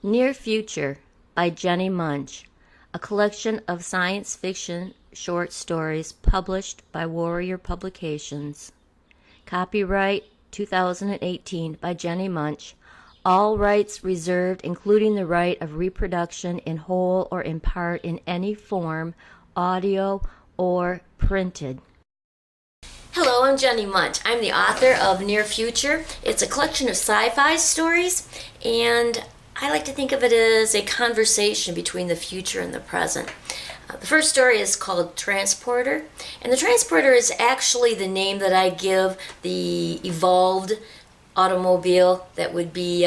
Near Future by Jennie Moench, a collection of science fiction short stories published by Warrior Publications. Copyright 2018 by Jennie Moench. All rights reserved, including the right of reproduction in whole or in part in any form, audio or printed. Hello, I'm Jennie Moench. I'm the author of Near Future. It's a collection of sci-fi stories, and I like to think of it as a conversation between the future and the present. The first story is called Transporter, and the Transporter is actually the name that I give the evolved automobile that would be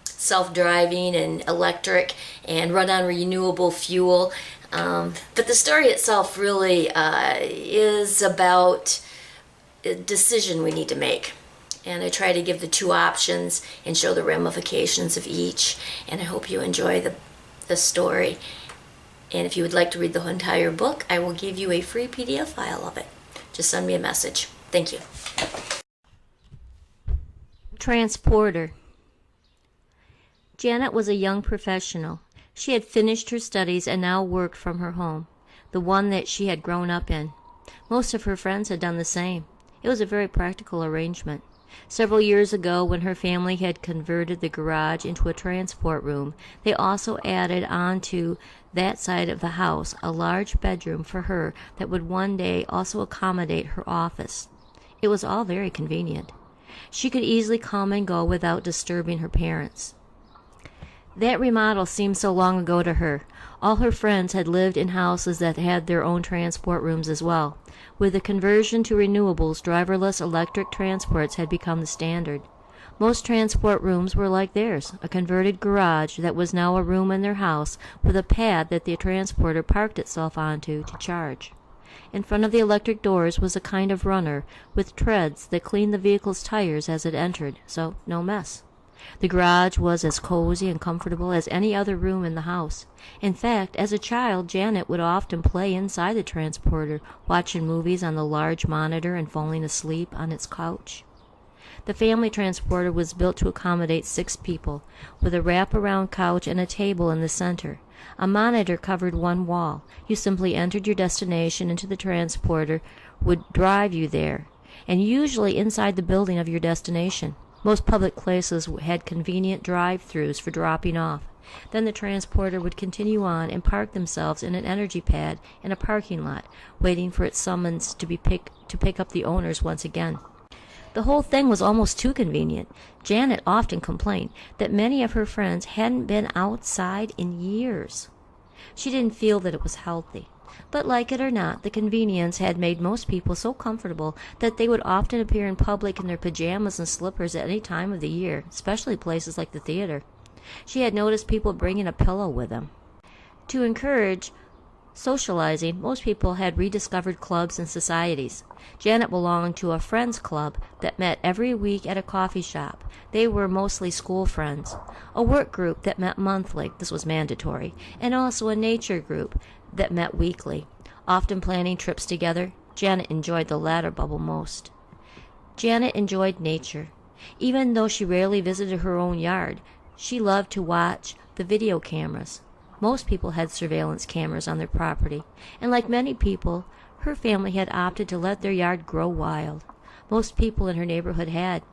self-driving and electric and run on renewable fuel. But the story itself really is about a decision we need to make. And I try to give the two options and show the ramifications of each. And I hope you enjoy the story. And if you would like to read the entire book, I will give you a free PDF file of it. Just send me a message. Thank you. Transporter. Janet was a young professional. She had finished her studies and now worked from her home, the one that she had grown up in. Most of her friends had done the same. It was a very practical arrangement. Several years ago, when her family had converted the garage into a transport room, they also added onto that side of the house a large bedroom for her that would one day also accommodate her office. It was all very convenient. She could easily come and go without disturbing her parents. That remodel seemed so long ago to her. All her friends had lived in houses that had their own transport rooms as well. With the conversion to renewables, driverless electric transports had become the standard. Most transport rooms were like theirs, a converted garage that was now a room in their house with a pad that the transporter parked itself onto to charge. In front of the electric doors was a kind of runner with treads that cleaned the vehicle's tires as it entered, so no mess. The garage was as cozy and comfortable as any other room in the house. In fact, as a child, Janet would often play inside the transporter, watching movies on the large monitor and falling asleep on its couch. The family transporter was built to accommodate 6 people, with a wrap-around couch and a table in the center. A monitor covered one wall. You simply entered your destination into the transporter, would drive you there, and usually inside the building of your destination. Most public places had convenient drive-thrus for dropping off. Then the transporter would continue on and park themselves in an energy pad in a parking lot, waiting for its summons to pick up the owners once again. The whole thing was almost too convenient. Janet often complained that many of her friends hadn't been outside in years. She didn't feel that it was healthy. But like it or not, the convenience had made most people so comfortable that they would often appear in public in their pajamas and slippers at any time of the year, especially places like the theater. She had noticed people bringing a pillow with them. To encourage socializing, most people had rediscovered clubs and societies. Janet belonged to a friends club that met every week at a coffee shop. They were mostly school friends. A work group that met monthly, this was mandatory, and also a nature group that met weekly, often planning trips together. Janet enjoyed the latter bubble most. Janet enjoyed nature. Even though she rarely visited her own yard, she loved to watch the video cameras. Most people had surveillance cameras on their property, and like many people, her family had opted to let their yard grow wild. Most people in her neighborhood had.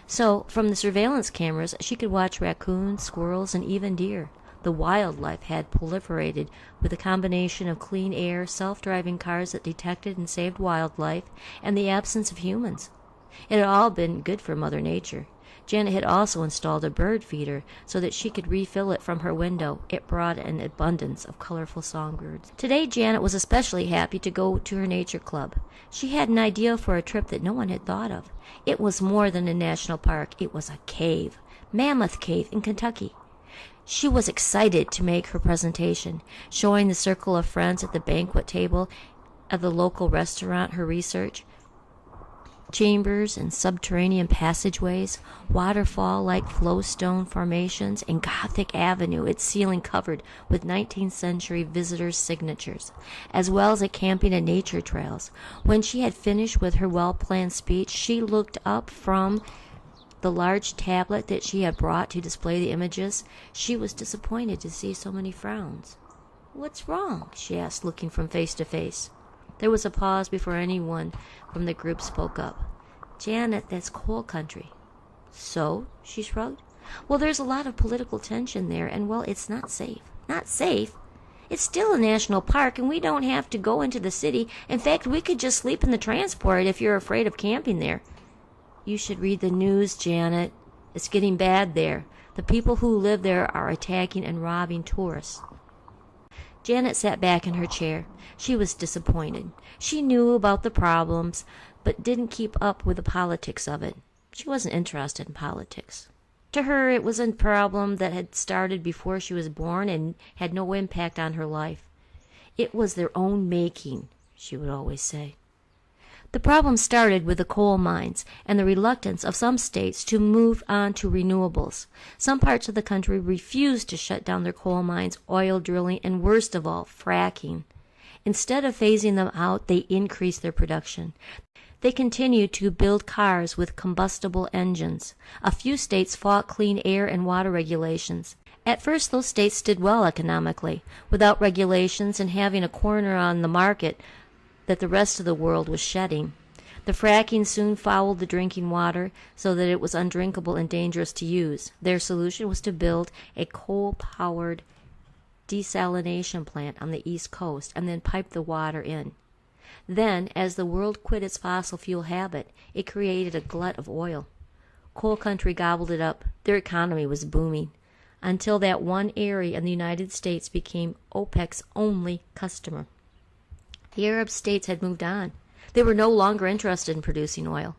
So, from the surveillance cameras, she could watch raccoons, squirrels, and even deer. The wildlife had proliferated with a combination of clean air, self-driving cars that detected and saved wildlife, and the absence of humans. It had all been good for Mother Nature. Janet had also installed a bird feeder so that she could refill it from her window. It brought an abundance of colorful songbirds. Today, Janet was especially happy to go to her nature club. She had an idea for a trip that no one had thought of. It was more than a national park. It was a cave, Mammoth Cave in Kentucky. She was excited to make her presentation, showing the circle of friends at the banquet table of the local restaurant her research. Chambers and subterranean passageways, waterfall-like flowstone formations, and Gothic Avenue, its ceiling covered with 19th century visitors' signatures, as well as a camping and nature trails. When she had finished with her well-planned speech, she looked up from the large tablet that she had brought to display the images, she was disappointed to see so many frowns. "What's wrong?" she asked, looking from face to face. There was a pause before anyone from the group spoke up. "Janet, that's coal country." "So?" she shrugged. "Well, there's a lot of political tension there, and, well, it's not safe." "Not safe? It's still a national park, and we don't have to go into the city. In fact, we could just sleep in the transport if you're afraid of camping there." "You should read the news, Janet. It's getting bad there. The people who live there are attacking and robbing tourists." Janet sat back in her chair. She was disappointed. She knew about the problems, but didn't keep up with the politics of it. She wasn't interested in politics. To her, it was a problem that had started before she was born and had no impact on her life. It was their own making, she would always say. The problem started with the coal mines and the reluctance of some states to move on to renewables. Some parts of the country refused to shut down their coal mines, oil drilling, and worst of all, fracking. Instead of phasing them out, they increased their production. They continued to build cars with combustible engines. A few states fought clean air and water regulations. At first, those states did well economically, without regulations and having a corner on the market that the rest of the world was shedding. The fracking soon fouled the drinking water so that it was undrinkable and dangerous to use. Their solution was to build a coal-powered desalination plant on the East Coast and then pipe the water in. Then, as the world quit its fossil fuel habit, it created a glut of oil. Coal country gobbled it up. Their economy was booming, until that one area in the United States became OPEC's only customer. The Arab states had moved on. They were no longer interested in producing oil.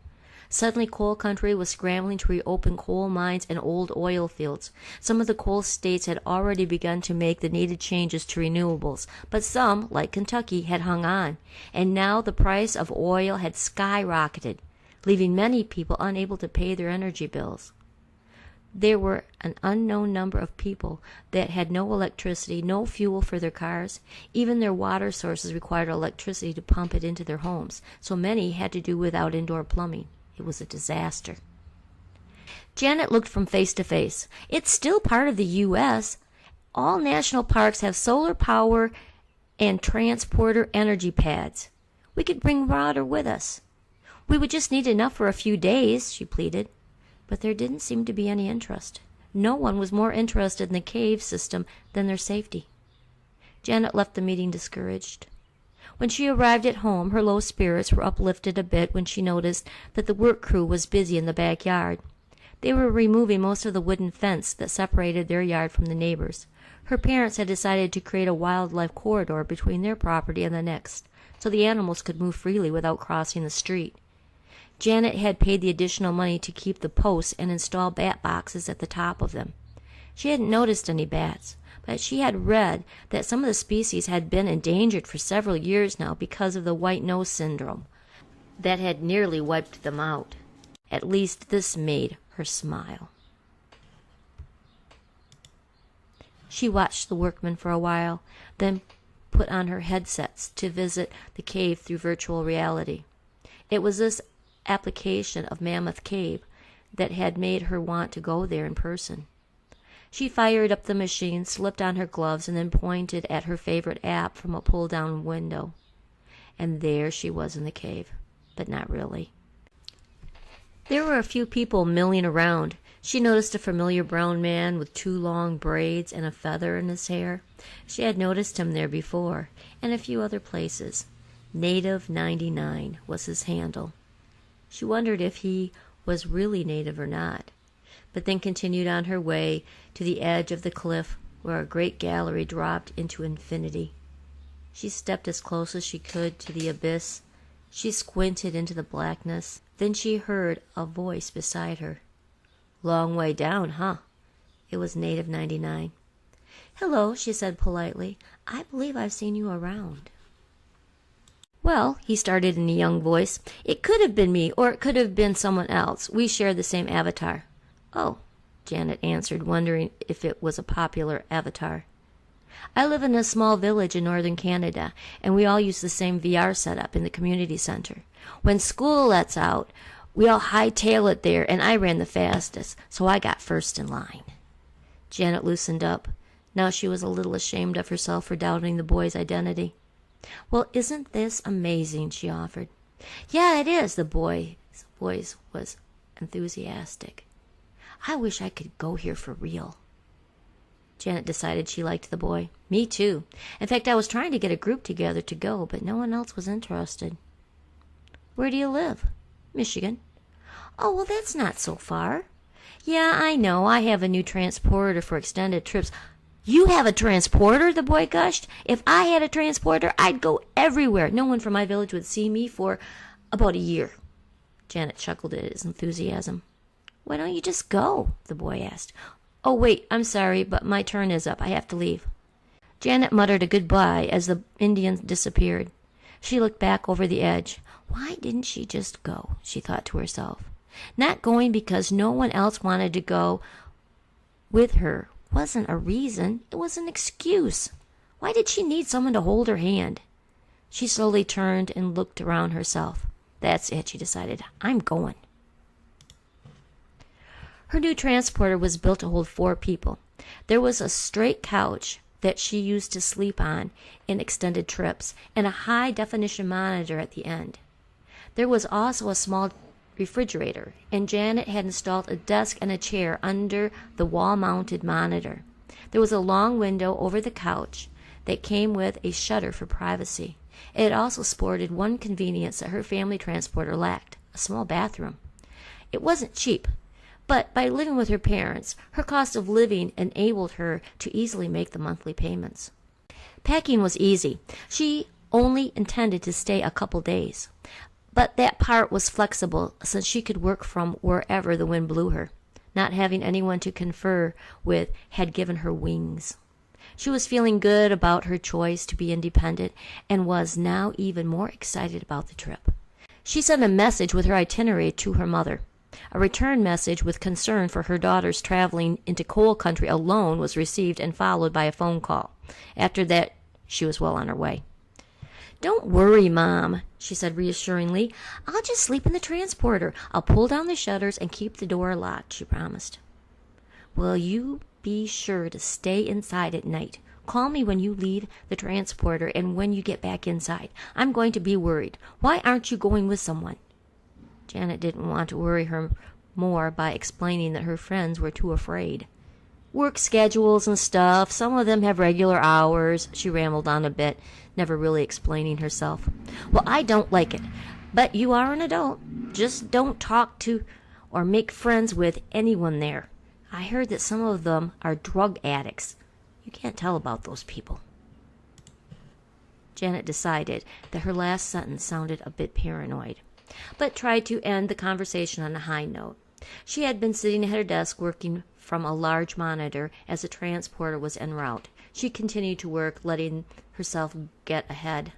Suddenly, coal country was scrambling to reopen coal mines and old oil fields. Some of the coal states had already begun to make the needed changes to renewables, but some, like Kentucky, had hung on. And now the price of oil had skyrocketed, leaving many people unable to pay their energy bills. There were an unknown number of people that had no electricity, no fuel for their cars. Even their water sources required electricity to pump it into their homes, so many had to do without indoor plumbing. It was a disaster. Janet looked from face to face. "It's still part of the U.S. All national parks have solar power and transporter energy pads. We could bring water with us. We would just need enough for a few days," she pleaded. But there didn't seem to be any interest. No one was more interested in the cave system than their safety. Janet left the meeting discouraged. When she arrived at home, her low spirits were uplifted a bit when she noticed that the work crew was busy in the backyard. They were removing most of the wooden fence that separated their yard from the neighbors. Her parents had decided to create a wildlife corridor between their property and the next, so the animals could move freely without crossing the street. Janet had paid the additional money to keep the posts and install bat boxes at the top of them. She hadn't noticed any bats, but she had read that some of the species had been endangered for several years now because of the white nose syndrome that had nearly wiped them out. At least this made her smile. She watched the workmen for a while, then put on her headsets to visit the cave through virtual reality. It was this application of Mammoth Cave that had made her want to go there in person. She fired up the machine, slipped on her gloves, and then pointed at her favorite app from a pull-down window. And there she was in the cave, but not really. There were a few people milling around. She noticed a familiar brown man with 2 long braids and a feather in his hair. She had noticed him there before, and a few other places. Native 99 was his handle. She wondered if he was really native or not, but then continued on her way to the edge of the cliff where a great gallery dropped into infinity. She stepped as close as she could to the abyss. She squinted into the blackness. Then she heard a voice beside her. "Long way down, huh?" It was Native 99. "Hello," she said politely. "I believe I've seen you around." "Well," he started in a young voice, "it could have been me, or it could have been someone else. We share the same avatar." "Oh," Janet answered, wondering if it was a popular avatar. "I live in a small village in northern Canada, and we all use the same VR setup in the community center. When school lets out, We all hightail it there, and I ran the fastest, so I got first in line." Janet loosened up. Now she was a little ashamed of herself for doubting the boy's identity. "Well, isn't this amazing?" she offered. "Yeah, it is," the boy's voice was enthusiastic. "I wish I could go here for real." Janet decided she liked the boy. Me too. In fact, I was trying to get a group together to go, but no one else was interested. "Where do you live?" "Michigan." "Oh, well, that's not so far." "Yeah, I know. I have a new transporter for extended trips." "You have a transporter?" the boy gushed. "If I had a transporter, I'd go everywhere. No one from my village would see me for about a year." Janet chuckled at his enthusiasm. "Why don't you just go?" the boy asked. "Oh, wait, I'm sorry, but my turn is up. I have to leave." Janet muttered a goodbye as the Indian disappeared. She looked back over the edge. Why didn't she just go? She thought to herself. Not going because no one else wanted to go with her wasn't a reason. It was an excuse. Why did she need someone to hold her hand? She slowly turned and looked around herself. That's it, she decided. I'm going. Her new transporter was built to hold 4 people. There was a straight couch that she used to sleep on in extended trips and a high-definition monitor at the end. There was also a small refrigerator, and Janet had installed a desk and a chair under the wall-mounted monitor. There was a long window over the couch that came with a shutter for privacy. It also sported one convenience that her family transporter lacked, a small bathroom. It wasn't cheap, but by living with her parents, her cost of living enabled her to easily make the monthly payments. Packing was easy. She only intended to stay a couple days, but that part was flexible since she could work from wherever the wind blew her. Not having anyone to confer with had given her wings. She was feeling good about her choice to be independent and was now even more excited about the trip. She sent a message with her itinerary to her mother. A return message with concern for her daughters traveling into coal country alone was received and followed by a phone call. After that, she was well on her way. "Don't worry, Mom," she said reassuringly. "I'll just sleep in the transporter. I'll pull down the shutters and keep the door locked," she promised. "Well, you be sure to stay inside at night. Call me when you leave the transporter and when you get back inside. I'm going to be worried. Why aren't you going with someone?" Janet didn't want to worry her more by explaining that her friends were too afraid. "Work schedules and stuff. Some of them have regular hours," she rambled on a bit, never really explaining herself. "Well, I don't like it. But you are an adult. Just don't talk to or make friends with anyone there. I heard that some of them are drug addicts. You can't tell about those people." Janet decided that her last sentence sounded a bit paranoid, but tried to end the conversation on a high note. She had been sitting at her desk working from a large monitor as the transporter was en route. She continued to work, letting herself get ahead.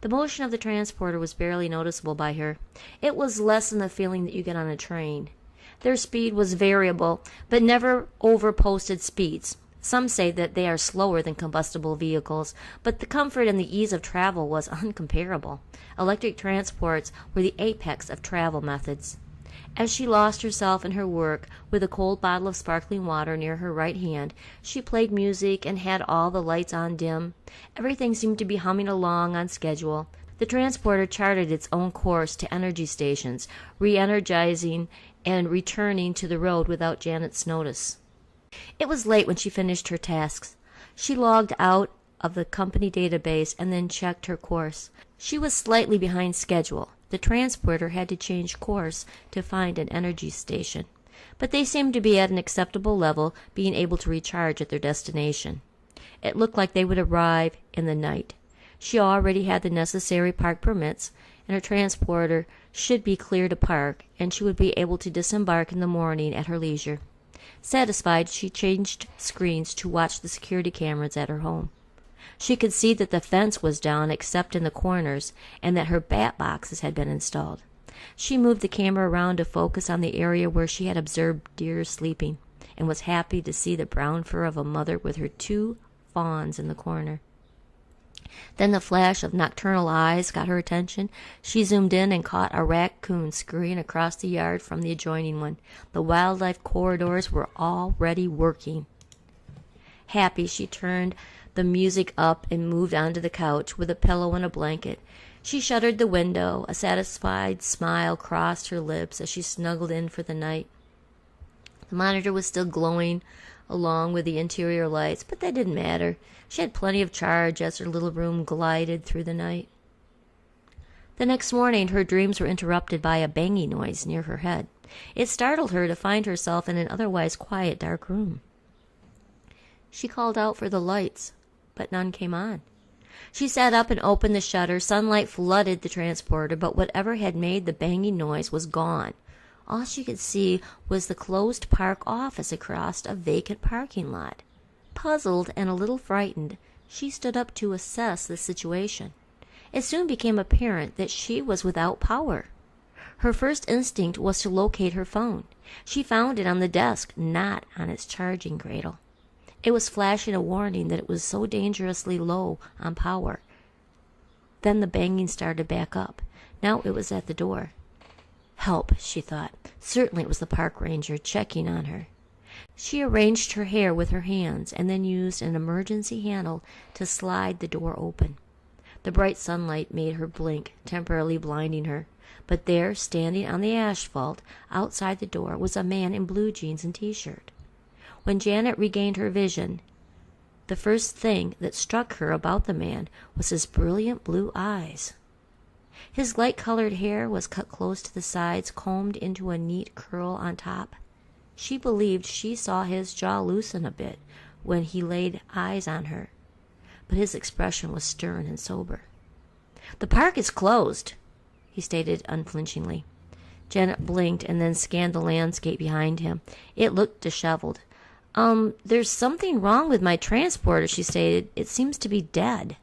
The motion of the transporter was barely noticeable by her. It was less than the feeling that you get on a train. Their speed was variable, but never over posted speeds. Some say that they are slower than combustible vehicles, but the comfort and the ease of travel was uncomparable. Electric transports were the apex of travel methods. As she lost herself in her work, with a cold bottle of sparkling water near her right hand, she played music and had all the lights on dim. Everything seemed to be humming along on schedule. The transporter charted its own course to energy stations, re-energizing and returning to the road without Janet's notice. It was late when she finished her tasks. She logged out of the company database and then checked her course. She was slightly behind schedule. The transporter had to change course to find an energy station, but they seemed to be at an acceptable level, being able to recharge at their destination. It looked like they would arrive in the night. She already had the necessary park permits, and her transporter should be clear to park, and she would be able to disembark in the morning at her leisure. Satisfied, she changed screens to watch the security cameras at her home. She could see that the fence was down except in the corners, and that her bat boxes had been installed. She moved the camera around to focus on the area where she had observed deer sleeping, and was happy to see the brown fur of a mother with her 2 fawns in the corner. Then the flash of nocturnal eyes got her attention. She zoomed in and caught a raccoon scurrying across the yard from the adjoining one. The wildlife corridors were already working. Happy, she turned the music up and moved onto the couch with a pillow and a blanket. She shuttered the window. A satisfied smile crossed her lips as she snuggled in for the night. The monitor was still glowing along with the interior lights, but that didn't matter. She had plenty of charge as her little room glided through the night. The next morning her dreams were interrupted by a banging noise near her head. It startled her to find herself in an otherwise quiet, dark room. She called out for the lights, but none came on. She sat up and opened the shutter. Sunlight flooded the transporter, but whatever had made the banging noise was gone. All she could see was the closed park office across a vacant parking lot. Puzzled and a little frightened, she stood up to assess the situation. It soon became apparent that she was without power. Her first instinct was to locate her phone. She found it on the desk, not on its charging cradle. It was flashing a warning that it was so dangerously low on power. Then the banging started back up. Now it was at the door. Help, she thought. Certainly it was the park ranger checking on her. She arranged her hair with her hands and then used an emergency handle to slide the door open. The bright sunlight made her blink, temporarily blinding her. But there, standing on the asphalt outside the door, was a man in blue jeans and t-shirt. When Janet regained her vision, the first thing that struck her about the man was his brilliant blue eyes. His light-colored hair was cut close to the sides, combed into a neat curl on top. She believed she saw his jaw loosen a bit when he laid eyes on her, but his expression was stern and sober. "The park is closed," he stated unflinchingly. Janet blinked and then scanned the landscape behind him. It looked disheveled. There's something wrong with my transporter," she stated. "It seems to be dead."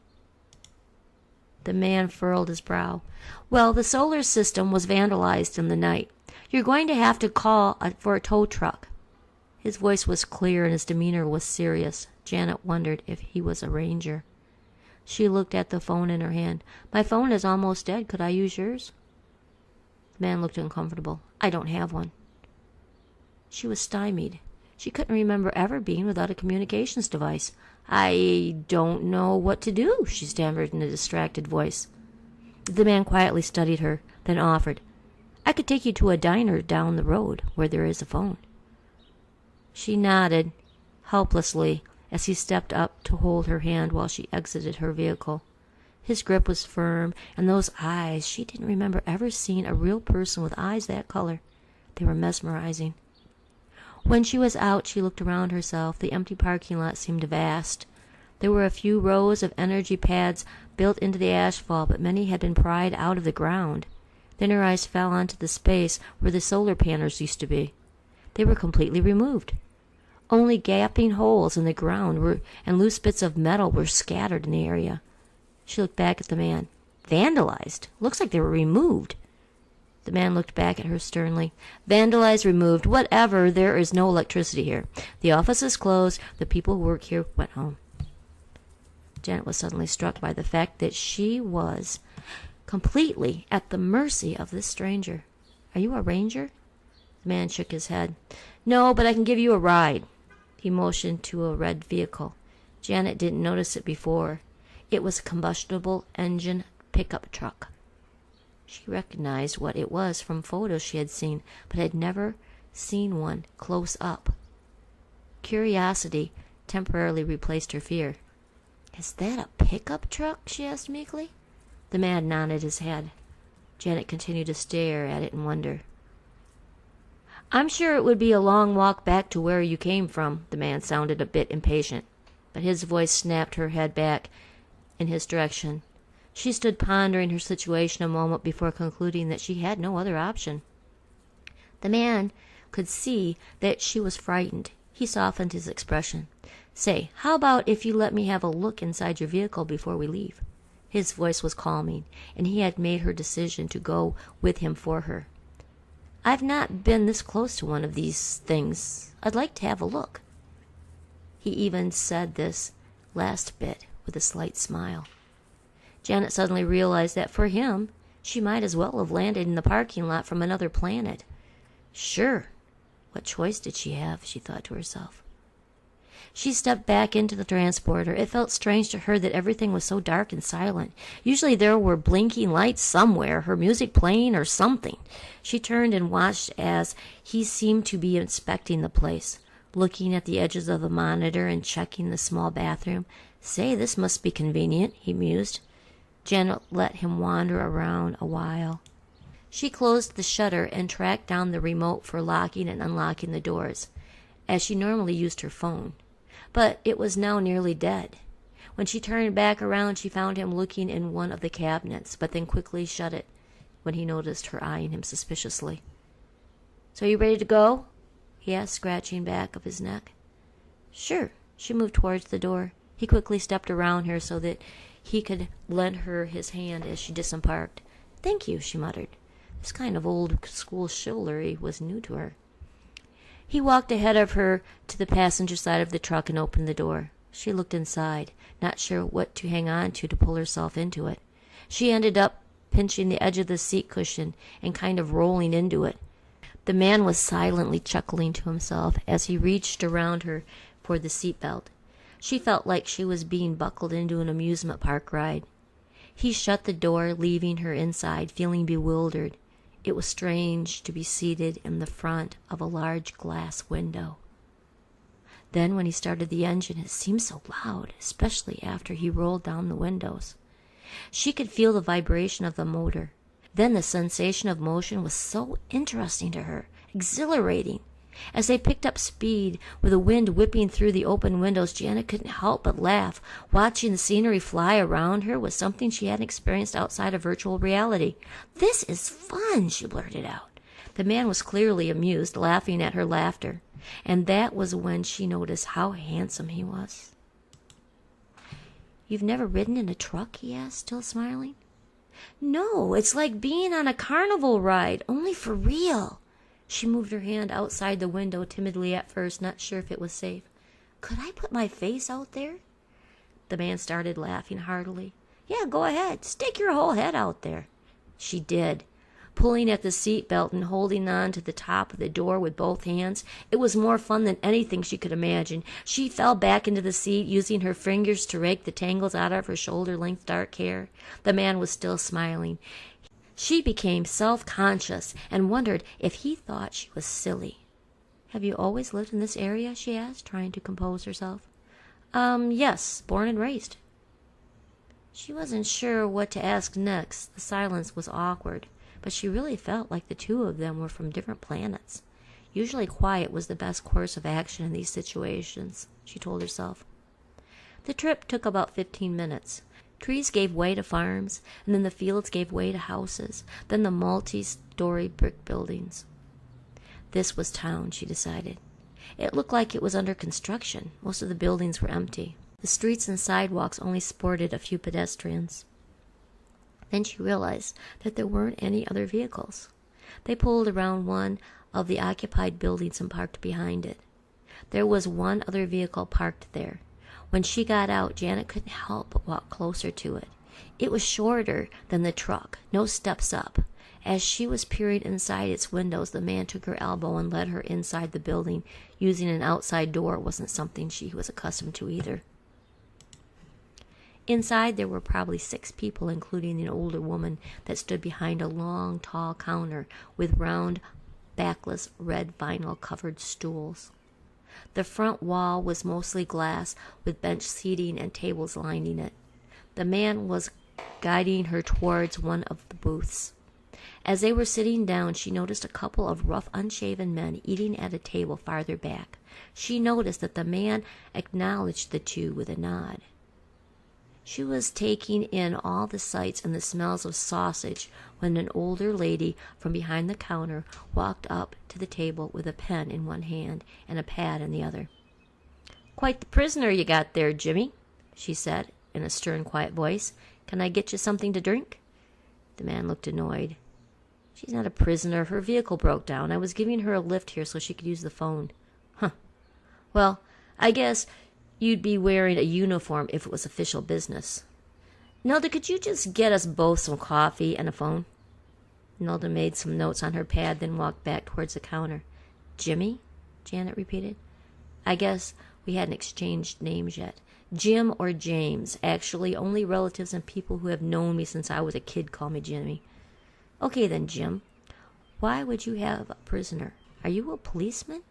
The man furrowed his brow. "Well, the solar system was vandalized in the night. You're going to have to call for a tow truck." His voice was clear and his demeanor was serious. Janet wondered if he was a ranger. She looked at the phone in her hand. "My phone is almost dead. Could I use yours?" The man looked uncomfortable. "I don't have one." She was stymied. She couldn't remember ever being without a communications device. "I don't know what to do," she stammered in a distracted voice. The man quietly studied her, then offered, "I could take you to a diner down the road where there is a phone." She nodded helplessly as he stepped up to hold her hand while she exited her vehicle. His grip was firm, and those eyes, she didn't remember ever seeing a real person with eyes that color. They were mesmerizing. When she was out, she looked around herself. The empty parking lot seemed vast. There were a few rows of energy pads built into the asphalt, but many had been pried out of the ground. Then her eyes fell onto the space where the solar panels used to be. They were completely removed. Only gaping holes in the ground and loose bits of metal were scattered in the area. She looked back at the man. "Vandalized? Looks like they were removed." The man looked back at her sternly. "Vandalized, removed, whatever. There is no electricity here. The office is closed. The people who work here went home." Janet was suddenly struck by the fact that she was completely at the mercy of this stranger. "Are you a ranger?" The man shook his head. "No, but I can give you a ride." He motioned to a red vehicle. Janet didn't notice it before. It was a combustible engine pickup truck. She recognized what it was from photos she had seen, but had never seen one close up. Curiosity temporarily replaced her fear. "Is that a pickup truck?" she asked meekly. The man nodded his head. Janet continued to stare at it in wonder. "I'm sure it would be a long walk back to where you came from." The man sounded a bit impatient, but his voice snapped her head back in his direction. She stood pondering her situation a moment before concluding that she had no other option. The man could see that she was frightened. He softened his expression. "Say, how about if you let me have a look inside your vehicle before we leave?" His voice was calming, and he had made her decision to go with him for her. "I've not been this close to one of these things. I'd like to have a look." He even said this last bit with a slight smile. Janet suddenly realized that for him, she might as well have landed in the parking lot from another planet. Sure, what choice did she have, she thought to herself. She stepped back into the transporter. It felt strange to her that everything was so dark and silent. Usually there were blinking lights somewhere, her music playing or something. She turned and watched as he seemed to be inspecting the place, looking at the edges of the monitor and checking the small bathroom. Say, this must be convenient, he mused. Janet let him wander around a while. She closed the shutter and tracked down the remote for locking and unlocking the doors, as she normally used her phone. But it was now nearly dead. When she turned back around, she found him looking in one of the cabinets, but then quickly shut it when he noticed her eyeing him suspiciously. So you ready to go? He asked, scratching back of his neck. Sure. She moved towards the door. He quickly stepped around her so that he could lend her his hand as she disembarked. Thank you, she muttered. This kind of old-school chivalry was new to her. He walked ahead of her to the passenger side of the truck and opened the door. She looked inside, not sure what to hang on to pull herself into it. She ended up pinching the edge of the seat cushion and kind of rolling into it. The man was silently chuckling to himself as he reached around her for the seat belt. She felt like she was being buckled into an amusement park ride. He shut the door, leaving her inside, feeling bewildered. It was strange to be seated in the front of a large glass window. Then when he started the engine, it seemed so loud, especially after he rolled down the windows. She could feel the vibration of the motor. Then the sensation of motion was so interesting to her, exhilarating. As they picked up speed, with the wind whipping through the open windows, Janet couldn't help but laugh. Watching the scenery fly around her was something she hadn't experienced outside of virtual reality. This is fun, she blurted out. The man was clearly amused, laughing at her laughter, and that was when she noticed how handsome he was. You've never ridden in a truck? He asked, still smiling. No, it's like being on a carnival ride, only for real. She moved her hand outside the window timidly at first, not sure if it was safe. Could I put my face out there? The man started laughing heartily. Yeah, go ahead. Stick your whole head out there. She did, pulling at the seat belt and holding on to the top of the door with both hands. It was more fun than anything she could imagine. She fell back into the seat, using her fingers to rake the tangles out of her shoulder-length dark hair. The man was still smiling. She became self-conscious and wondered if he thought she was silly. Have you always lived in this area? She asked, trying to compose herself. Yes, born and raised. She wasn't sure what to ask next. The silence was awkward, but she really felt like the two of them were from different planets. Usually quiet was the best course of action in these situations, she told herself. The trip took about 15 minutes. Trees gave way to farms, and then the fields gave way to houses, then the multi-story brick buildings. This was town, she decided. It looked like it was under construction. Most of the buildings were empty. The streets and sidewalks only sported a few pedestrians. Then she realized that there weren't any other vehicles. They pulled around one of the occupied buildings and parked behind it. There was one other vehicle parked there. When she got out, Janet couldn't help but walk closer to it. It was shorter than the truck, no steps up. As she was peering inside its windows, the man took her elbow and led her inside the building. Using an outside door wasn't something she was accustomed to either. Inside there were probably 6 people, including an older woman that stood behind a long, tall counter with round, backless, red vinyl-covered stools. The front wall was mostly glass, with bench seating and tables lining it. The man was guiding her towards one of the booths. As they were sitting down, she noticed a couple of rough, unshaven men eating at a table farther back. She noticed that the man acknowledged the two with a nod. She was taking in all the sights and the smells of sausage when an older lady from behind the counter walked up to the table with a pen in one hand and a pad in the other. "Quite the prisoner you got there, Jimmy," she said in a stern, quiet voice. "Can I get you something to drink?" The man looked annoyed. "She's not a prisoner. Her vehicle broke down. I was giving her a lift here so she could use the phone." "Huh. Well, I guess you'd be wearing a uniform if it was official business." Nelda, could you just get us both some coffee and a phone? Nelda made some notes on her pad, then walked back towards the counter. Jimmy? Janet repeated. I guess we hadn't exchanged names yet. Jim or James. Actually, only relatives and people who have known me since I was a kid call me Jimmy. Okay then, Jim. Why would you have a prisoner? Are you a policeman?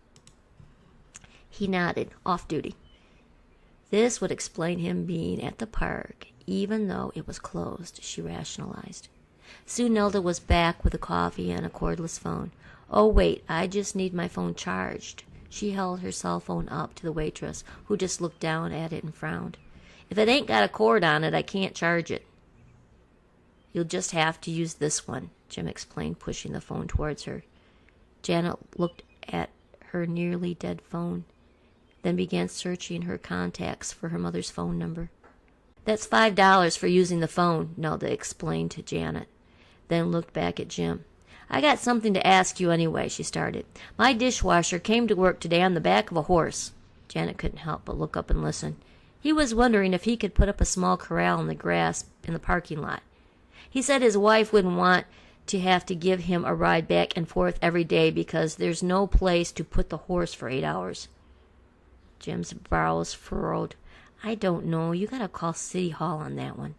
He nodded. Off duty. This would explain him being at the park, even though it was closed, she rationalized. Soon Nelda was back with a coffee and a cordless phone. Oh, wait, I just need my phone charged. She held her cell phone up to the waitress, who just looked down at it and frowned. If it ain't got a cord on it, I can't charge it. You'll just have to use this one, Jim explained, pushing the phone towards her. Janet looked at her nearly dead phone, then began searching her contacts for her mother's phone number. That's $5 for using the phone, Nelda explained to Janet, then looked back at Jim. I got something to ask you anyway, she started. My dishwasher came to work today on the back of a horse. Janet couldn't help but look up and listen. He was wondering if he could put up a small corral in the grass in the parking lot. He said his wife wouldn't want to have to give him a ride back and forth every day because there's no place to put the horse for 8 hours. Jim's brows furrowed. I don't know. You gotta call City Hall on that one.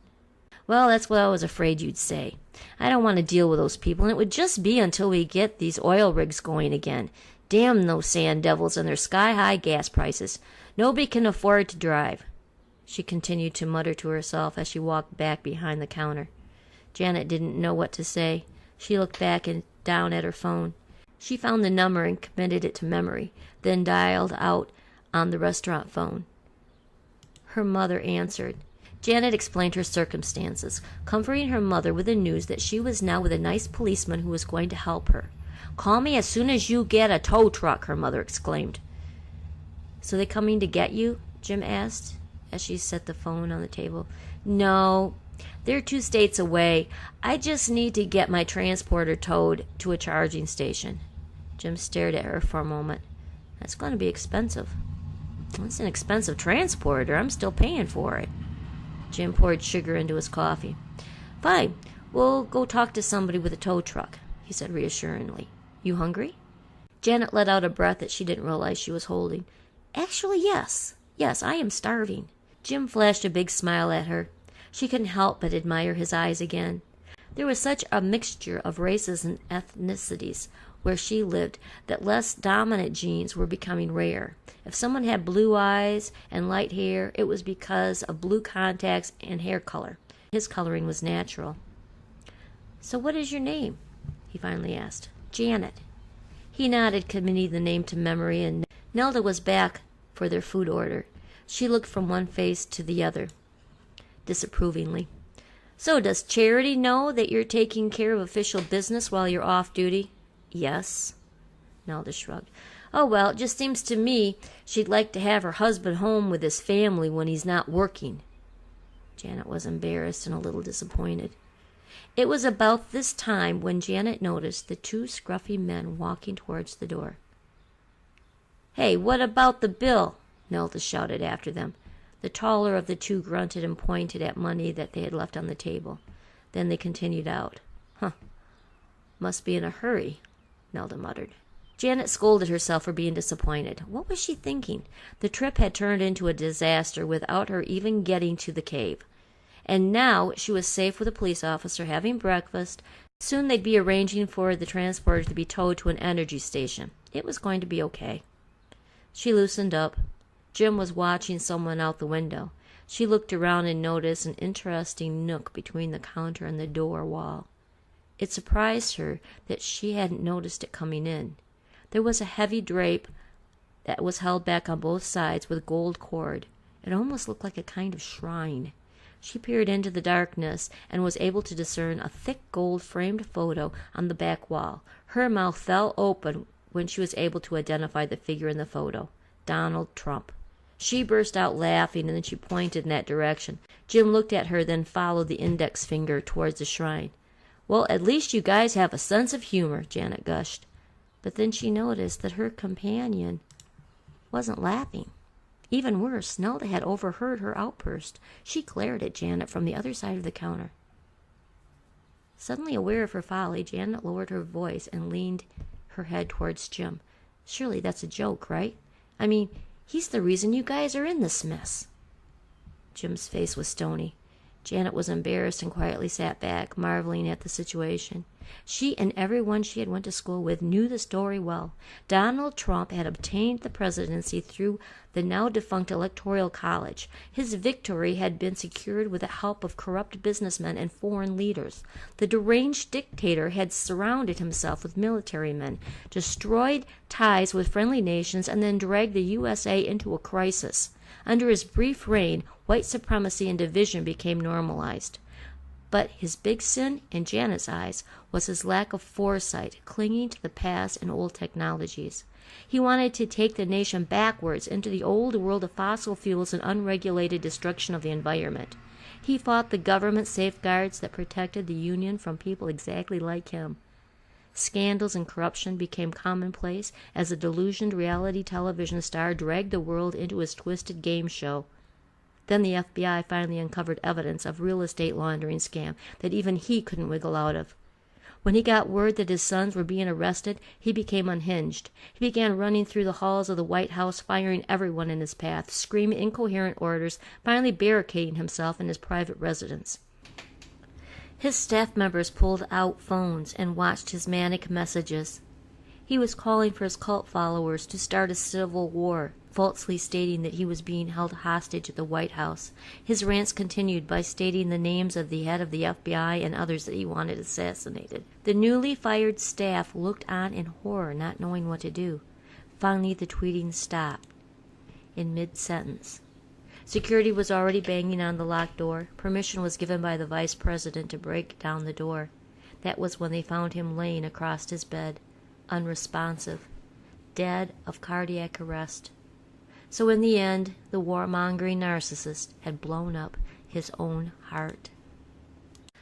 Well, that's what I was afraid you'd say. I don't want to deal with those people, and it would just be until we get these oil rigs going again. Damn those sand devils and their sky-high gas prices. Nobody can afford to drive. She continued to mutter to herself as she walked back behind the counter. Janet didn't know what to say. She looked back and down at her phone. She found the number and committed it to memory, then dialed out on the restaurant phone. Her mother answered. Janet explained her circumstances, comforting her mother with the news that she was now with a nice policeman who was going to help her. Call me as soon as you get a tow truck, her mother exclaimed. So they coming to get you? Jim asked as she set the phone on the table. No, they're 2 states away. I just need to get my transporter towed to a charging station. Jim stared at her for a moment. That's going to be expensive. It's an expensive transporter. I'm still paying for it. Jim poured sugar into his coffee. Fine, we'll go talk to somebody with a tow truck, he said reassuringly. You hungry? Janet let out a breath that she didn't realize she was holding. Actually, yes. Yes, I am starving. Jim flashed a big smile at her. She couldn't help but admire his eyes again. There was such a mixture of races and ethnicities where she lived that less dominant genes were becoming rare. If someone had blue eyes and light hair, it was because of blue contacts and hair color. His coloring was natural. So what is your name? He finally asked. Janet. He nodded, committing the name to memory, and Nelda was back for their food order. She looked from one face to the other, disapprovingly. So does Charity know that you're taking care of official business while you're off duty? Yes. Nelda shrugged. Oh, well, it just seems to me she'd like to have her husband home with his family when he's not working. Janet was embarrassed and a little disappointed. It was about this time when Janet noticed the 2 scruffy men walking towards the door. Hey, what about the bill? Nelda shouted after them. The taller of the 2 grunted and pointed at money that they had left on the table. Then they continued out. Huh. Must be in a hurry, Nelda muttered. Janet scolded herself for being disappointed. What was she thinking? The trip had turned into a disaster without her even getting to the cave. And now she was safe with a police officer, having breakfast. Soon they'd be arranging for the transporter to be towed to an energy station. It was going to be okay. She loosened up. Jim was watching someone out the window. She looked around and noticed an interesting nook between the counter and the door wall. It surprised her that she hadn't noticed it coming in. There was a heavy drape that was held back on both sides with gold cord. It almost looked like a kind of shrine. She peered into the darkness and was able to discern a thick gold-framed photo on the back wall. Her mouth fell open when she was able to identify the figure in the photo, Donald Trump. She burst out laughing, and then she pointed in that direction. Jim looked at her, then followed the index finger towards the shrine. Well, at least you guys have a sense of humor, Janet gushed. But then she noticed that her companion wasn't laughing. Even worse, Nelda had overheard her outburst. She glared at Janet from the other side of the counter. Suddenly aware of her folly, Janet lowered her voice and leaned her head towards Jim. Surely that's a joke, right? I mean, he's the reason you guys are in this mess. Jim's face was stony. Janet was embarrassed and quietly sat back, marveling at the situation. She and everyone she had went to school with knew the story well. Donald Trump had obtained the presidency through the now-defunct Electoral College. His victory had been secured with the help of corrupt businessmen and foreign leaders. The deranged dictator had surrounded himself with military men, destroyed ties with friendly nations, and then dragged the USA into a crisis. Under his brief reign, white supremacy and division became normalized. But his big sin, in Janet's eyes, was his lack of foresight, clinging to the past and old technologies. He wanted to take the nation backwards into the old world of fossil fuels and unregulated destruction of the environment. He fought the government safeguards that protected the Union from people exactly like him. Scandals and corruption became commonplace as a delusioned reality television star dragged the world into his twisted game show. Then the FBI finally uncovered evidence of real estate laundering scam that even he couldn't wiggle out of. When he got word that his sons were being arrested, he became unhinged. He began running through the halls of the White House, firing everyone in his path, screaming incoherent orders, finally barricading himself in his private residence. His staff members pulled out phones and watched his manic messages. He was calling for his cult followers to start a civil war, falsely stating that he was being held hostage at the White House. His rants continued by stating the names of the head of the FBI and others that he wanted assassinated. The newly fired staff looked on in horror, not knowing what to do. Finally, the tweeting stopped in mid-sentence. Security was already banging on the locked door. Permission was given by the vice president to break down the door. That was when they found him laying across his bed, unresponsive, dead of cardiac arrest. So in the end, the warmongering narcissist had blown up his own heart.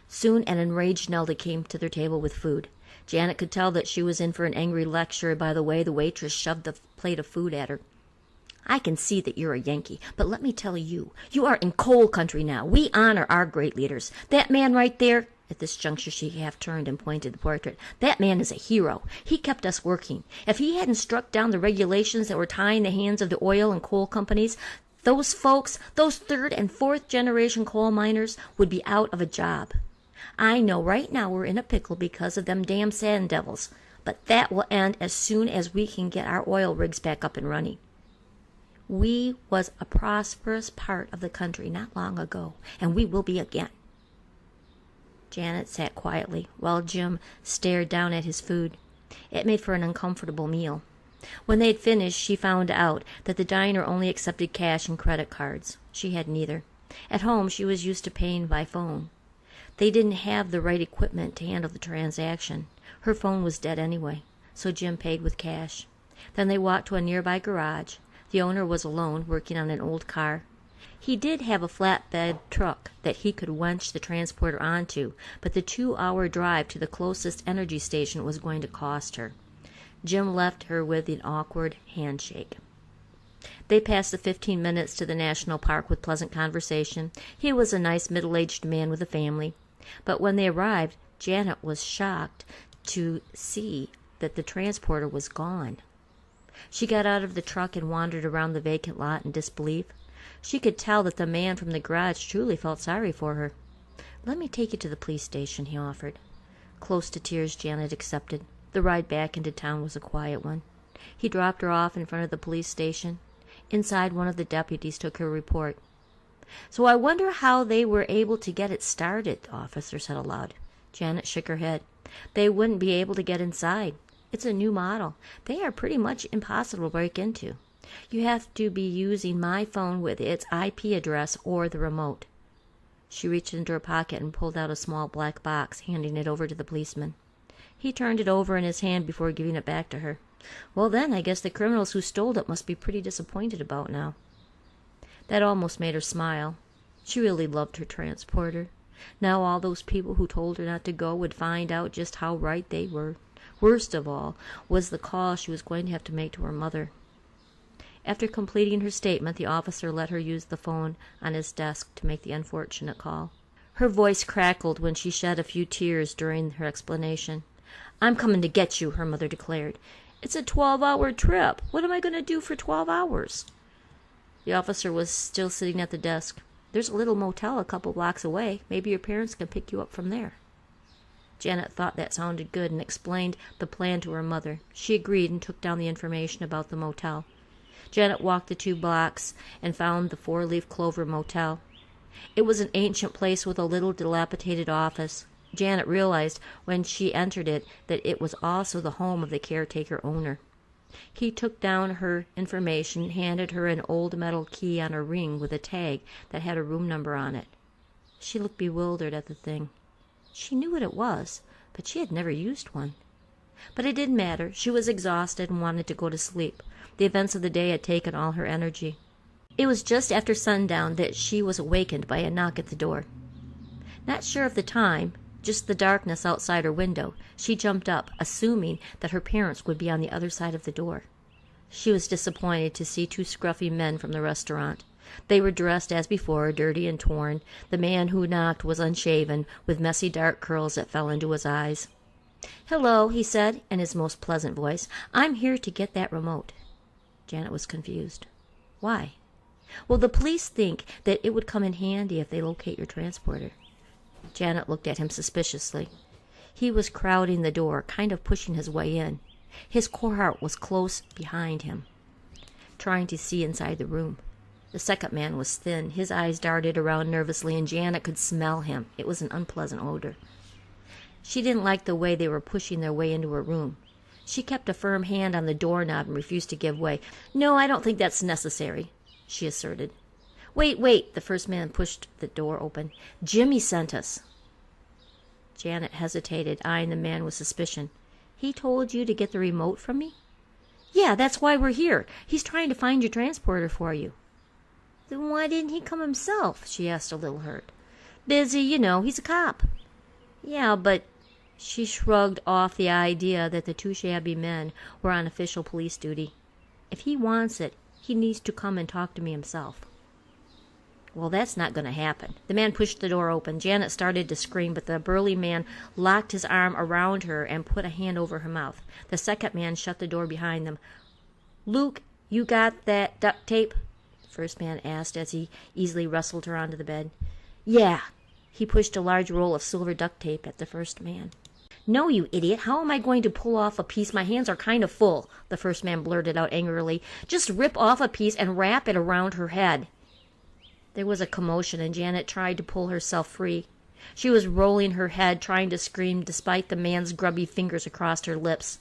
Soon an enraged Nelda came to their table with food. Janet could tell that she was in for an angry lecture by the way the waitress shoved the plate of food at her. I can see that you're a Yankee, but let me tell you, you are in coal country now. We honor our great leaders. That man right there, at this juncture she half turned and pointed the portrait, that man is a hero. He kept us working. If he hadn't struck down the regulations that were tying the hands of the oil and coal companies, those folks, those third and fourth generation coal miners, would be out of a job. I know right now we're in a pickle because of them damn sand devils, but that will end as soon as we can get our oil rigs back up and running. We was a prosperous part of the country not long ago, and we will be again. Janet sat quietly while Jim stared down at his food. It made for an uncomfortable meal. When they had finished, she found out that the diner only accepted cash and credit cards. She had neither. At home, she was used to paying by phone. They didn't have the right equipment to handle the transaction. Her phone was dead anyway, so Jim paid with cash. Then they walked to a nearby garage. The owner was alone, working on an old car. He did have a flatbed truck that he could winch the transporter onto, but the 2-hour drive to the closest energy station was going to cost her. Jim left her with an awkward handshake. They passed the 15 minutes to the national park with pleasant conversation. He was a nice middle-aged man with a family. But when they arrived, Janet was shocked to see that the transporter was gone. She got out of the truck and wandered around the vacant lot in disbelief. She could tell that the man from the garage truly felt sorry for her. "Let me take you to the police station," he offered. Close to tears, Janet accepted. The ride back into town was a quiet one. He dropped her off in front of the police station. Inside, one of the deputies took her report. "So I wonder how they were able to get it started," the officer said aloud. Janet shook her head. "They wouldn't be able to get inside. It's a new model. They are pretty much impossible to break into. You have to be using my phone with its IP address or the remote." She reached into her pocket and pulled out a small black box, handing it over to the policeman. He turned it over in his hand before giving it back to her. "Well then, I guess the criminals who stole it must be pretty disappointed about now." That almost made her smile. She really loved her transporter. Now all those people who told her not to go would find out just how right they were. Worst of all was the call she was going to have to make to her mother. After completing her statement, the officer let her use the phone on his desk to make the unfortunate call. Her voice crackled when she shed a few tears during her explanation. "I'm coming to get you," her mother declared. "It's a 12-hour trip. What am I going to do for 12 hours? The officer was still sitting at the desk. "There's a little motel a couple blocks away. Maybe your parents can pick you up from there." Janet thought that sounded good and explained the plan to her mother. She agreed and took down the information about the motel. Janet walked the 2 blocks and found the 4-Leaf Clover Motel. It was an ancient place with a little dilapidated office. Janet realized when she entered it that it was also the home of the caretaker owner. He took down her information and handed her an old metal key on a ring with a tag that had a room number on it. She looked bewildered at the thing. She knew what it was, but she had never used one. But it didn't matter. She was exhausted and wanted to go to sleep. The events of the day had taken all her energy. It was just after sundown that she was awakened by a knock at the door. Not sure of the time, just the darkness outside her window, she jumped up, assuming that her parents would be on the other side of the door. She was disappointed to see 2 scruffy men from the restaurant. They were dressed as before, dirty and torn. The man who knocked was unshaven, with messy dark curls that fell into his eyes. "Hello," he said, in his most pleasant voice. "I'm here to get that remote." Janet was confused. "Why?" "Well, the police think that it would come in handy if they locate your transporter." Janet looked at him suspiciously. He was crowding the door, kind of pushing his way in. His cohort was close behind him, trying to see inside the room. The second man was thin. His eyes darted around nervously, and Janet could smell him. It was an unpleasant odor. She didn't like the way they were pushing their way into her room. She kept a firm hand on the doorknob and refused to give way. "No, I don't think that's necessary," she asserted. Wait, the first man pushed the door open. "Jimmy sent us." Janet hesitated, eyeing the man with suspicion. "He told you to get the remote from me?" "Yeah, that's why we're here. He's trying to find your transporter for you." "Then why didn't he come himself?" she asked, a little hurt. "Busy, you know. He's a cop." "Yeah, but—" She shrugged off the idea that the 2 shabby men were on official police duty. "If he wants it, he needs to come and talk to me himself." "Well, that's not going to happen." The man pushed the door open. Janet started to scream, but the burly man locked his arm around her and put a hand over her mouth. The second man shut the door behind them. "Luke, you got that duct tape?" the first man asked as he easily wrestled her onto the bed. "Yeah." He pushed a large roll of silver duct tape at the first man. "No, you idiot. How am I going to pull off a piece? My hands are kind of full," the first man blurted out angrily. "Just rip off a piece and wrap it around her head." There was a commotion, and Janet tried to pull herself free. She was rolling her head, trying to scream, despite the man's grubby fingers across her lips.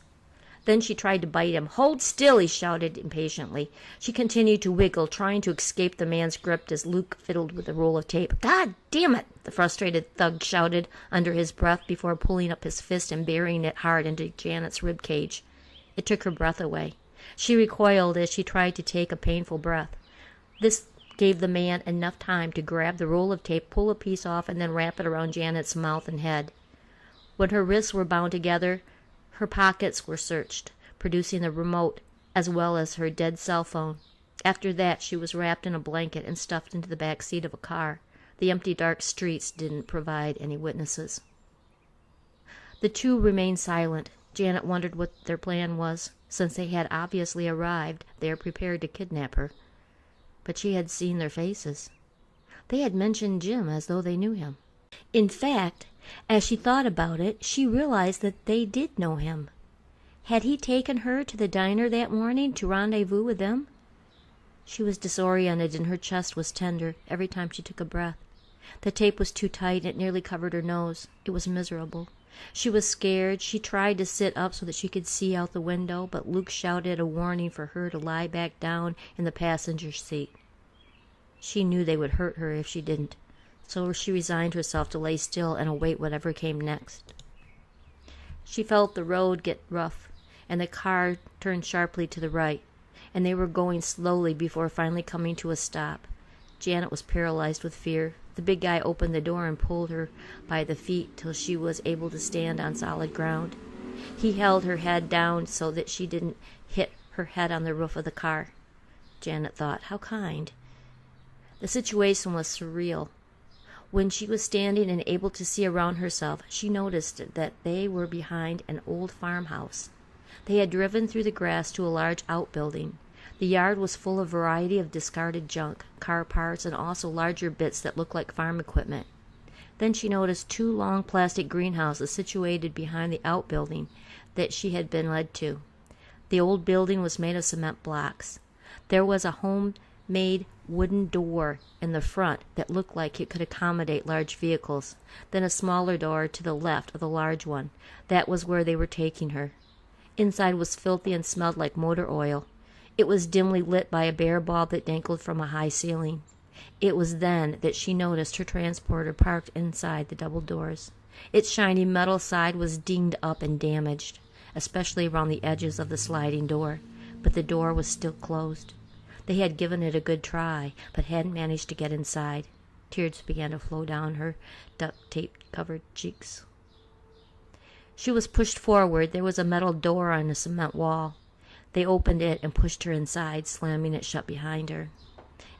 Then she tried to bite him. "Hold still," he shouted impatiently. She continued to wiggle, trying to escape the man's grip as Luke fiddled with the roll of tape. "God damn it!" the frustrated thug shouted under his breath before pulling up his fist and burying it hard into Janet's rib cage. It took her breath away. She recoiled as she tried to take a painful breath. This gave the man enough time to grab the roll of tape, pull a piece off, and then wrap it around Janet's mouth and head. When her wrists were bound together, her pockets were searched, producing the remote as well as her dead cell phone. After that, she was wrapped in a blanket and stuffed into the back seat of a car. The empty, dark streets didn't provide any witnesses. The 2 remained silent. Janet wondered what their plan was. Since they had obviously arrived there prepared to kidnap her. But she had seen their faces. They had mentioned Jim as though they knew him. In fact, as she thought about it, she realized that they did know him. Had he taken her to the diner that morning to rendezvous with them? She was disoriented and her chest was tender every time she took a breath. The tape was too tight and it nearly covered her nose. It was miserable. She was scared. She tried to sit up so that she could see out the window, but Luke shouted a warning for her to lie back down in the passenger seat. She knew they would hurt her if she didn't, so she resigned herself to lay still and await whatever came next. She felt the road get rough, and the car turned sharply to the right, and they were going slowly before finally coming to a stop. Janet was paralyzed with fear. The big guy opened the door and pulled her by the feet till she was able to stand on solid ground. He held her head down so that she didn't hit her head on the roof of the car. Janet thought. How kind. The situation was surreal. When she was standing and able to see around herself, she noticed that they were behind an old farmhouse. They had driven through the grass to a large outbuilding. The yard was full of a variety of discarded junk, car parts, and also larger bits that looked like farm equipment. Then she noticed 2 long plastic greenhouses situated behind the outbuilding that she had been led to. The old building was made of cement blocks. There was a homemade wooden door in the front that looked like it could accommodate large vehicles, then a smaller door to the left of the large one. That was where they were taking her. Inside was filthy and smelled like motor oil. It was dimly lit by a bare bulb that dangled from a high ceiling. It was then that she noticed her transporter parked inside the double doors. Its shiny metal side was dinged up and damaged, especially around the edges of the sliding door, but the door was still closed. They had given it a good try, but hadn't managed to get inside. Tears began to flow down her duct-tape-covered cheeks. She was pushed forward. There was a metal door on the cement wall. They opened it and pushed her inside, slamming it shut behind her.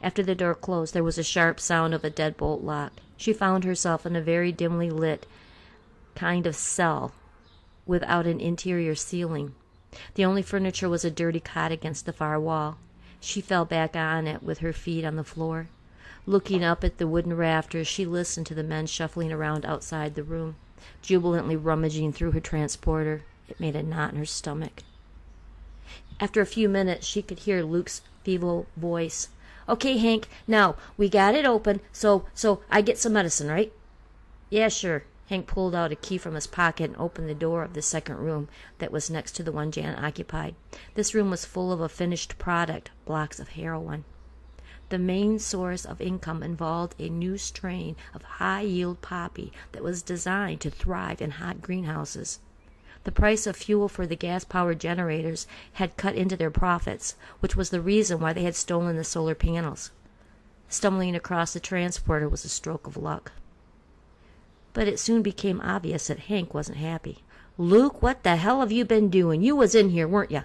After the door closed, there was a sharp sound of a deadbolt lock. She found herself in a very dimly lit kind of cell without an interior ceiling. The only furniture was a dirty cot against the far wall. She fell back on it with her feet on the floor. Looking up at the wooden rafters, she listened to the men shuffling around outside the room, jubilantly rummaging through her transporter. It made a knot in her stomach. After a few minutes, she could hear Luke's feeble voice. "Okay, Hank, now, we got it open, so I get some medicine, right?" "Yeah, sure." Hank pulled out a key from his pocket and opened the door of the second room that was next to the one Janet occupied. This room was full of a finished product, blocks of heroin. The main source of income involved a new strain of high-yield poppy that was designed to thrive in hot greenhouses. The price of fuel for the gas-powered generators had cut into their profits, which was the reason why they had stolen the solar panels. Stumbling across the transporter was a stroke of luck. But it soon became obvious that Hank wasn't happy. "Luke, what the hell have you been doing? You was in here, weren't you?"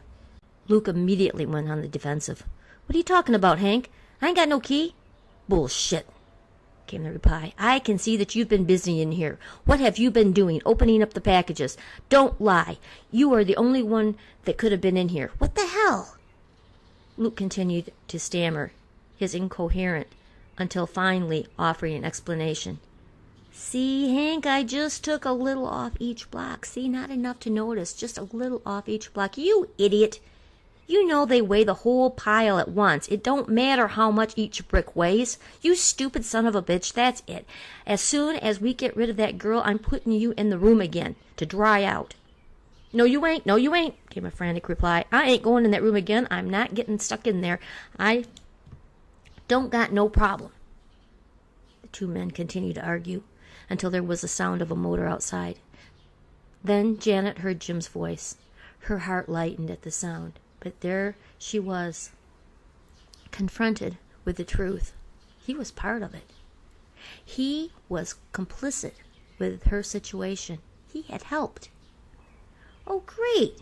Luke immediately went on the defensive. "What are you talking about, Hank? I ain't got no key." "Bullshit," came the reply. "I can see that you've been busy in here. What have you been doing, opening up the packages? Don't lie. You are the only one that could have been in here. What the hell?" Luke continued to stammer, his incoherent, until finally offering an explanation. "See, Hank, I just took a little off each block. See, not enough to notice, just a little off each block." "You idiot! You know they weigh the whole pile at once. It don't matter how much each brick weighs. You stupid son of a bitch, that's it. As soon as we get rid of that girl, I'm putting you in the room again, to dry out." "No, you ain't. No, you ain't," came a frantic reply. "I ain't going in that room again. I'm not getting stuck in there. I don't got no problem." The 2 men continued to argue until there was the sound of a motor outside. Then Janet heard Jim's voice. Her heart lightened at the sound, but there she was, confronted with the truth. He was part of it. He was complicit with her situation. He had helped. "Oh, great,"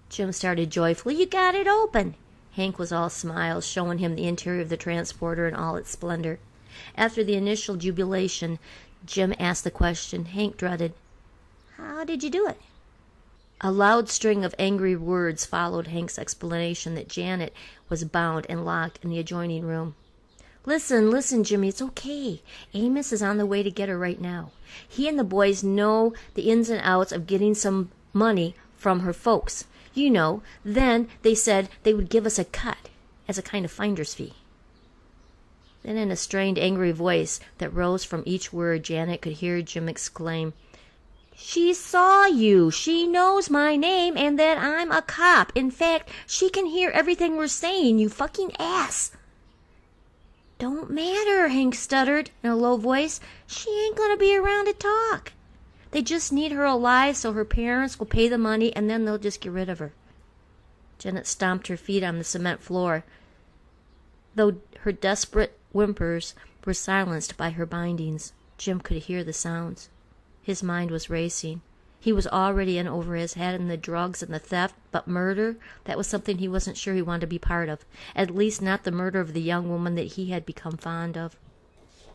Jim started joyfully. "You got it open." Hank was all smiles, showing him the interior of the transporter in all its splendor. After the initial jubilation, Jim asked the question Hank dreaded. "How did you do it?" A loud string of angry words followed Hank's explanation that Janet was bound and locked in the adjoining room. Listen, Jimmy, it's okay. Amos is on the way to get her right now. He and the boys know the ins and outs of getting some money from her folks. You know, then they said they would give us a cut as a kind of finder's fee." Then in a strained, angry voice that rose from each word, Janet could hear Jim exclaim, "She saw you. She knows my name and that I'm a cop. In fact, she can hear everything we're saying, you fucking ass." "Don't matter," Hank stuttered in a low voice. "She ain't gonna be around to talk. They just need her alive so her parents will pay the money and then they'll just get rid of her." Janet stomped her feet on the cement floor, though her desperate whimpers were silenced by her bindings. Jim could hear the sounds. His mind was racing. He was already in over his head in the drugs and the theft, but murder, that was something he wasn't sure he wanted to be part of. At least not the murder of the young woman that he had become fond of.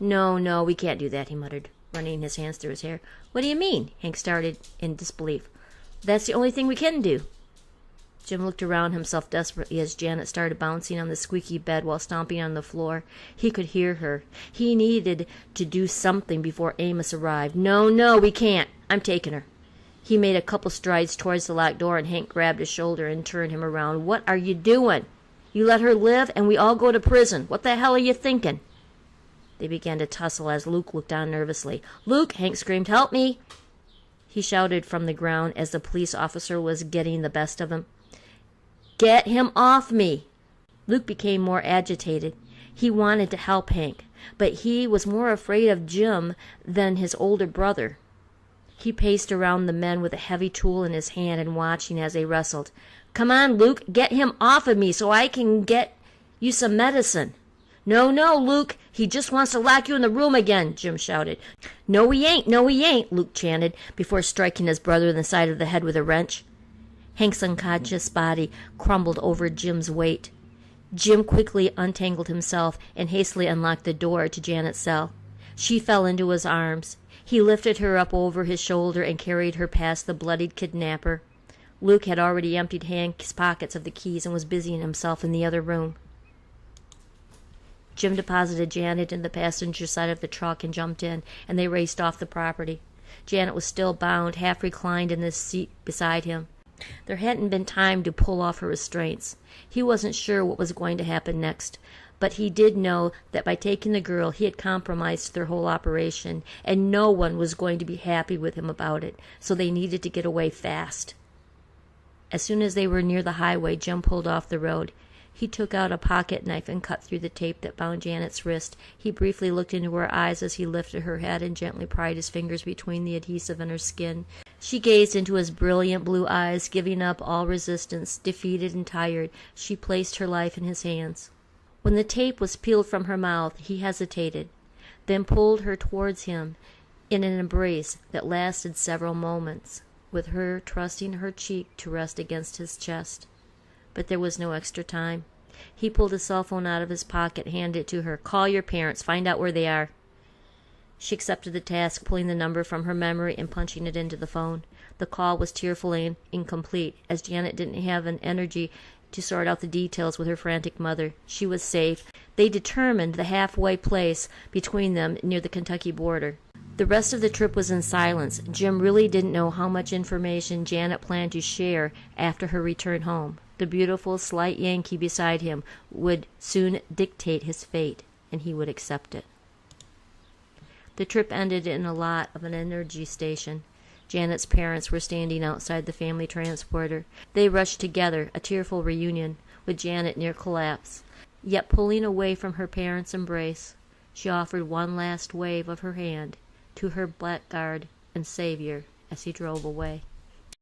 No, we can't do that, he muttered, running his hands through his hair. What do you mean? Hank started in disbelief. That's the only thing we can do. Jim looked around himself desperately as Janet started bouncing on the squeaky bed while stomping on the floor. He could hear her. He needed to do something before Amos arrived. No, we can't. I'm taking her. He made a couple strides towards the locked door, and Hank grabbed his shoulder and turned him around. What are you doing? You let her live, and we all go to prison. What the hell are you thinking? They began to tussle as Luke looked on nervously. Luke, Hank screamed, help me! He shouted from the ground as the police officer was getting the best of him. Get him off me! Luke became more agitated. He wanted to help Hank, but he was more afraid of Jim than his older brother. He paced around the men with a heavy tool in his hand and watching as they wrestled. Come on, Luke, get him off of me so I can get you some medicine. No, Luke, he just wants to lock you in the room again, Jim shouted. No, he ain't, Luke chanted, before striking his brother in the side of the head with a wrench. Hank's unconscious body crumbled over Jim's weight. Jim quickly untangled himself and hastily unlocked the door to Janet's cell. She fell into his arms. He lifted her up over his shoulder and carried her past the bloodied kidnapper. Luke had already emptied Hank's pockets of the keys and was busying himself in the other room. Jim deposited Janet in the passenger side of the truck and jumped in, and they raced off the property. Janet was still bound, half reclined in the seat beside him. There hadn't been time to pull off her restraints. He wasn't sure what was going to happen next, but he did know that by taking the girl he had compromised their whole operation, and no one was going to be happy with him about it, so they needed to get away fast. As soon as they were near the highway, Jim pulled off the road. He took out a pocket knife and cut through the tape that bound Janet's wrist. He briefly looked into her eyes as he lifted her head and gently pried his fingers between the adhesive in her skin. She gazed into his brilliant blue eyes, giving up all resistance. Defeated and tired, she placed her life in his hands. When the tape was peeled from her mouth, he hesitated, then pulled her towards him in an embrace that lasted several moments, with her trusting her cheek to rest against his chest. But there was no extra time. He pulled his cell phone out of his pocket, handed it to her. Call your parents. Find out where they are. She accepted the task, pulling the number from her memory and punching it into the phone. The call was tearfully incomplete, as Janet didn't have an energy to sort out the details with her frantic mother. She was safe. They determined the halfway place between them near the Kentucky border. The rest of the trip was in silence. Jim really didn't know how much information Janet planned to share after her return home. The beautiful, slight Yankee beside him would soon dictate his fate, and he would accept it. The trip ended in a lot of an energy station. Janet's parents were standing outside the family transporter. They rushed together, a tearful reunion, with Janet near collapse. Yet pulling away from her parents' embrace, she offered one last wave of her hand to her blackguard and savior as he drove away.